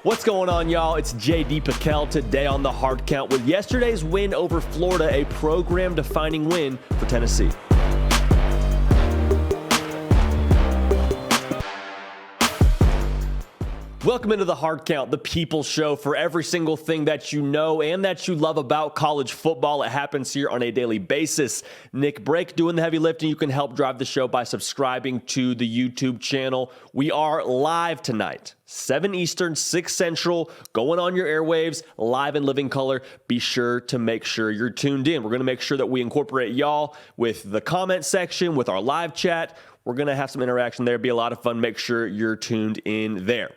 What's going on, y'all? It's JD Piquel today on the Hard Count with yesterday's win over Florida, a program-defining win for Tennessee. Welcome into the Hard Count, the People's Show for every single thing that you know and that you love about college football. It happens here on a daily basis. Nick Brake doing the heavy lifting. You can help drive the show by subscribing to the YouTube channel. We are live tonight, 7 Eastern, 6 Central, going on your airwaves, live in living color. Be sure to make sure you're tuned in. We're going to make sure that we incorporate y'all with the comment section, with our live chat. We're going to have some interaction there. Be a lot of fun. Make sure you're tuned in there.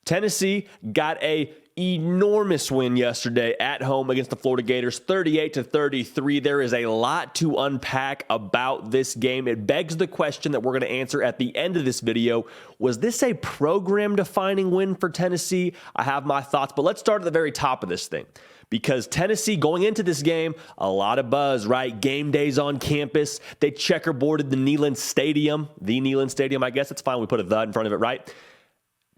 Tennessee got an enormous win yesterday at home against the Florida Gators, 38-33. There is a lot to unpack about this game. It begs the question that we're going to answer at the end of this video. Was this a program-defining win for Tennessee? I have my thoughts, but let's start at the very top of this thing. Because Tennessee, going into this game, a lot of buzz, right? Game days on campus. They checkerboarded the Neyland Stadium. The Neyland Stadium, I guess it's fine. We put a "the" in front of it, right?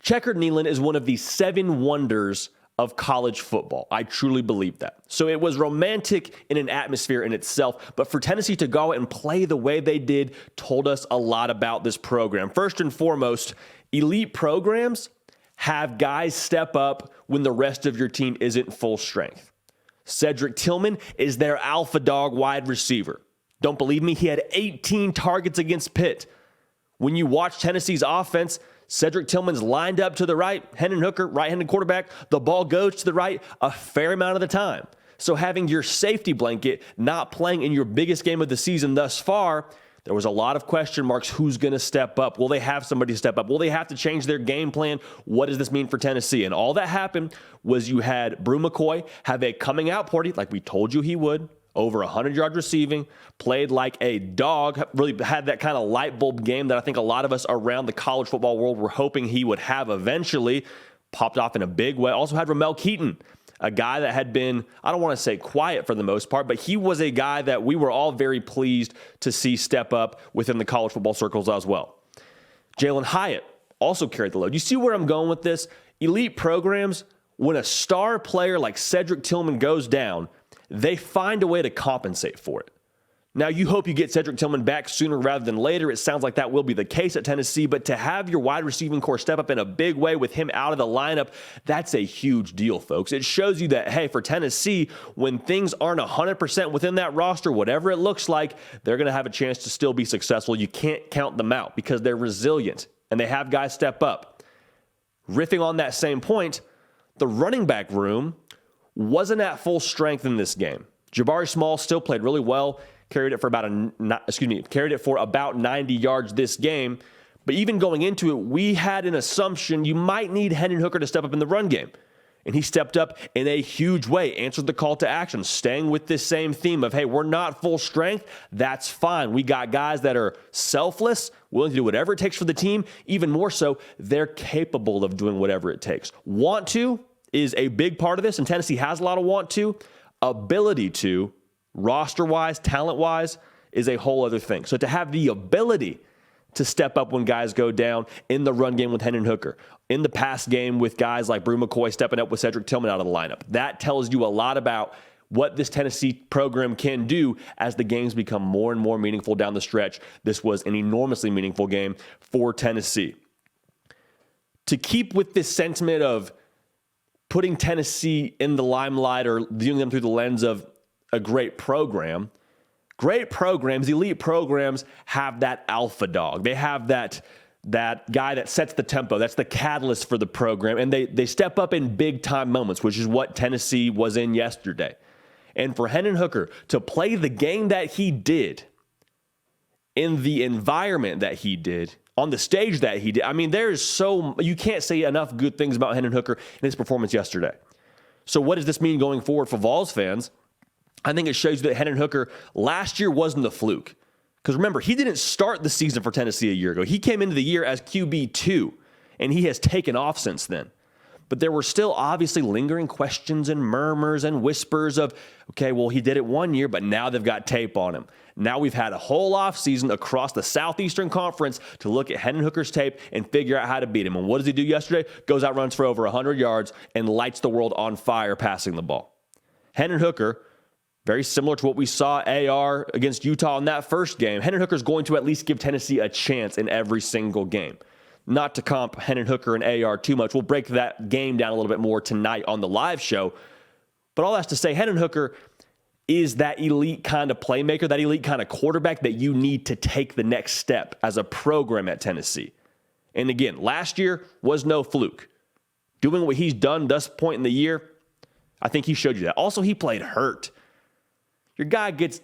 Checkered Neyland is one of the 7 wonders of college football. I truly believe that. So it was romantic in an atmosphere in itself, but for Tennessee to go out and play the way they did told us a lot about this program. First and foremost, elite programs have guys step up when the rest of your team isn't full strength. Cedric Tillman is their alpha dog wide receiver. Don't believe me? He had 18 targets against Pitt. When you watch Tennessee's offense, Cedric Tillman's lined up to the right. Hendon Hooker, right-handed quarterback. The ball goes to the right a fair amount of the time. So having your safety blanket not playing in your biggest game of the season thus far, there was a lot of question marks. Who's going to step up? Will they have somebody step up? Will they have to change their game plan? What does this mean for Tennessee? And all that happened was you had Brew McCoy have a coming out party like we told you he would. Over 100 yards receiving, played like a dog, really had that kind of light bulb game that I think a lot of us around the college football world were hoping he would have eventually. Popped off in a big way. Also had Ramel Keaton, a guy that had been, I don't want to say quiet for the most part, but he was a guy that we were all very pleased to see step up within the college football circles as well. Jalen Hyatt also carried the load. You see where I'm going with this? Elite programs, when a star player like Cedric Tillman goes down, they find a way to compensate for it. Now, you hope you get Cedric Tillman back sooner rather than later. It sounds like that will be the case at Tennessee, but to have your wide receiving core step up in a big way with him out of the lineup, that's a huge deal, folks. It shows you that, hey, for Tennessee, when things aren't 100% within that roster, whatever it looks like, they're going to have a chance to still be successful. You can't count them out because they're resilient and they have guys step up. Riffing on that same point, the running back room wasn't at full strength in this game. Jabari Small still played really well, carried it for about 90 yards this game. But even going into it, we had an assumption you might need Hendon Hooker to step up in the run game. And he stepped up in a huge way, answered the call to action, staying with this same theme of, hey, we're not full strength. That's fine. We got guys that are selfless, willing to do whatever it takes for the team. Even more so, they're capable of doing whatever it takes. Want to is a big part of this, and Tennessee has a lot of want to. Ability to, roster-wise, talent-wise, is a whole other thing. So to have the ability to step up when guys go down in the run game with Hendon Hooker, in the pass game with guys like Brew McCoy stepping up with Cedric Tillman out of the lineup, that tells you a lot about what this Tennessee program can do as the games become more and more meaningful down the stretch. This was an enormously meaningful game for Tennessee. To keep with this sentiment of putting Tennessee in the limelight or viewing them through the lens of a great program, great programs, elite programs have that alpha dog. They have that guy that sets the tempo. That's the catalyst for the program. And they step up in big time moments, which is what Tennessee was in yesterday. And for Hendon Hooker to play the game that he did in the environment that he did, on the stage that he did. I mean, you can't say enough good things about Hendon Hooker in his performance yesterday. So what does this mean going forward for Vols fans? I think it shows you that Hendon Hooker last year wasn't a fluke. Because remember, he didn't start the season for Tennessee a year ago. He came into the year as QB2, and he has taken off since then. But there were still obviously lingering questions and murmurs and whispers of, okay, well, he did it one year, but now they've got tape on him. Now we've had a whole offseason across the Southeastern Conference to look at Hendon Hooker's tape and figure out how to beat him. And what does he do yesterday? Goes out, runs for over 100 yards, and lights the world on fire passing the ball. Hendon Hooker, very similar to what we saw AR against Utah in that first game. Hendon Hooker is going to at least give Tennessee a chance in every single game. Not to comp Hendon Hooker and AR too much. We'll break that game down a little bit more tonight on the live show. But all that's to say, Hendon Hooker is that elite kind of playmaker, that elite kind of quarterback that you need to take the next step as a program at Tennessee. And again, last year was no fluke. Doing what he's done thus point in the year, I think he showed you that. Also, he played hurt. Your guy gets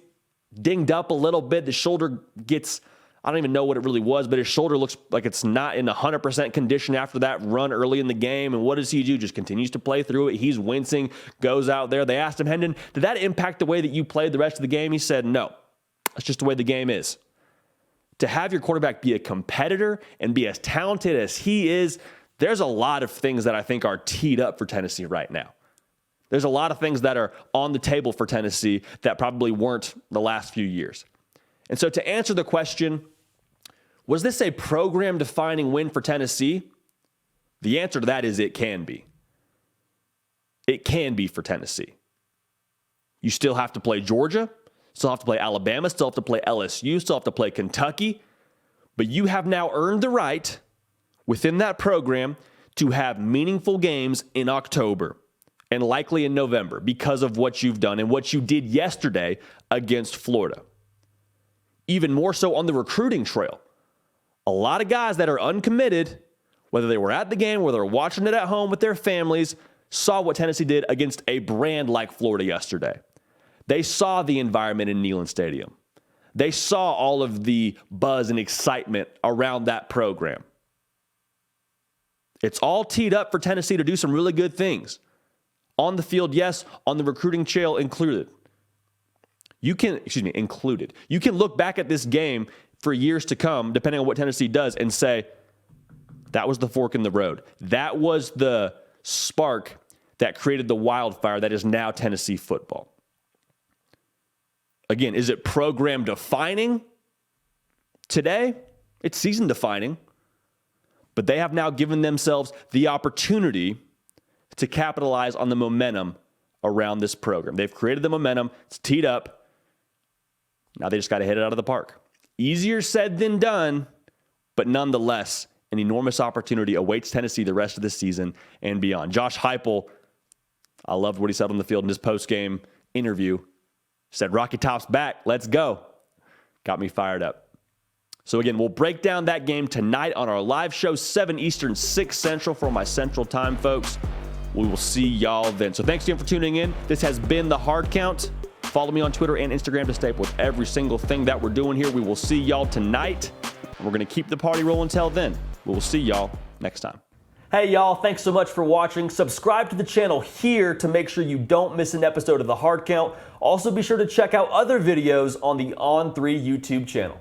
dinged up a little bit. The shoulder gets, I don't even know what it really was, but his shoulder looks like it's not in 100% condition after that run early in the game. And what does he do? Just continues to play through it. He's wincing, goes out there. They asked him, Hendon, did that impact the way that you played the rest of the game? He said, no. That's just the way the game is. To have your quarterback be a competitor and be as talented as he is, there's a lot of things that I think are teed up for Tennessee right now. There's a lot of things that are on the table for Tennessee that probably weren't the last few years. And so to answer the question, was this a program-defining win for Tennessee? The answer to that is it can be. It can be for Tennessee. You still have to play Georgia, still have to play Alabama, still have to play LSU, still have to play Kentucky, but you have now earned the right within that program to have meaningful games in October and likely in November because of what you've done and what you did yesterday against Florida. Even more so on the recruiting trail. A lot of guys that are uncommitted, whether they were at the game, whether they're watching it at home with their families, saw what Tennessee did against a brand like Florida yesterday. They saw the environment in Neyland Stadium. They saw all of the buzz and excitement around that program. It's all teed up for Tennessee to do some really good things. On the field, yes. On the recruiting trail, included. Included. You can look back at this game for years to come, depending on what Tennessee does, and say, that was the fork in the road. That was the spark that created the wildfire that is now Tennessee football. Again, is it program defining today? It's season defining. But they have now given themselves the opportunity to capitalize on the momentum around this program. They've created the momentum. It's teed up. Now they just got to hit it out of the park. Easier said than done, but nonetheless, an enormous opportunity awaits Tennessee the rest of the season and beyond. Josh Heupel, I loved what he said on the field in his post-game interview. Said, Rocky Top's back. Let's go. Got me fired up. So again, we'll break down that game tonight on our live show, 7 Eastern, 6 Central for my Central time, folks. We will see y'all then. So thanks again for tuning in. This has been The Hard Count. Follow me on Twitter and Instagram to stay up with every single thing that we're doing here. We will see y'all tonight. And we're going to keep the party rolling till then. We will see y'all next time. Hey y'all, thanks so much for watching. Subscribe to the channel here to make sure you don't miss an episode of The Hard Count. Also be sure to check out other videos on the On3 YouTube channel.